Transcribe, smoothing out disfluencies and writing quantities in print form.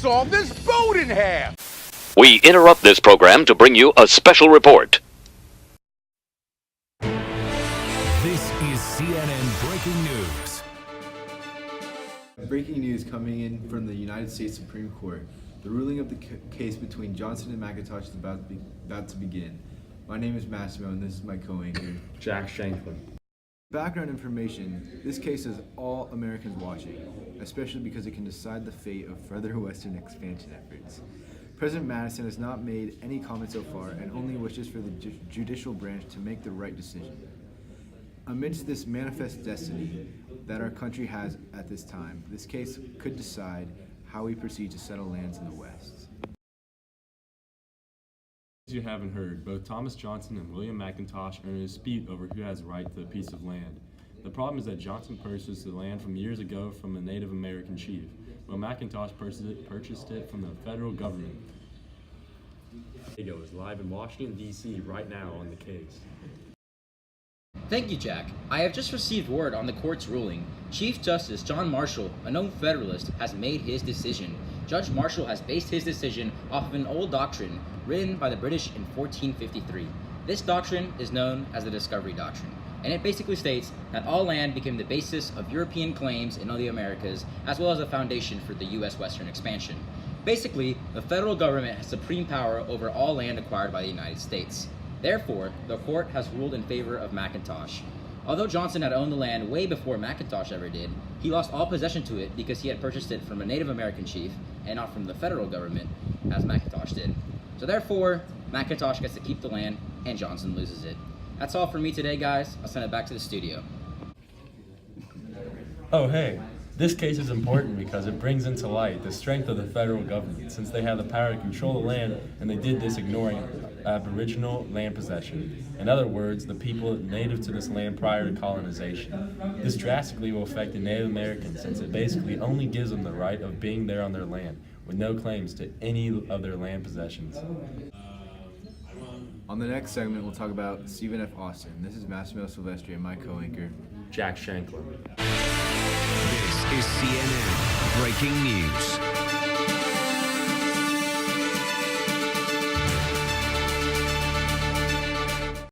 saw this boat in half! We interrupt this program to bring you a special report. This is CNN Breaking News. Breaking news coming in from the United States Supreme Court. The ruling of the case between Johnson and McIntosh is about to begin. My name is Massimo, and this is my co-anchor, Jack Shanklin. Background information: this case has all Americans watching, especially because it can decide the fate of further Western expansion efforts. President Madison has not made any comment so far and only wishes for the judicial branch to make the right decision. Amidst this manifest destiny that our country has at this time, this case could decide how we proceed to settle lands in the West. As you haven't heard, both Thomas Johnson and William McIntosh are in a dispute over who has right to a piece of land. The problem is that Johnson purchased the land from years ago from a Native American chief, while McIntosh purchased it from the federal government. Diego is live in Washington, D.C. right now on the case. Thank you, Jack. I have just received word on the court's ruling. Chief Justice John Marshall, a known Federalist, has made his decision. Judge Marshall has based his decision off of an old doctrine written by the British in 1453. This doctrine is known as the Discovery Doctrine, and it basically states that all land became the basis of European claims in the Americas, as well as a foundation for the U.S. Western expansion. Basically, the federal government has supreme power over all land acquired by the United States. Therefore, the court has ruled in favor of McIntosh. Although Johnson had owned the land way before McIntosh ever did, he lost all possession to it because he had purchased it from a Native American chief and not from the federal government, as McIntosh did. So therefore, McIntosh gets to keep the land and Johnson loses it. That's all for me today, guys. I'll send it back to the studio. Oh, hey. This case is important because it brings into light the strength of the federal government, since they have the power to control the land, and they did this ignoring Aboriginal land possession. In other words, the people native to this land prior to colonization. This drastically will affect the Native Americans, since it basically only gives them the right of being there on their land, with no claims to any of their land possessions. On the next segment, we'll talk about Stephen F. Austin. This is Massimo Silvestri and my co-anchor, Jack Shanklin. This is CNN Breaking News.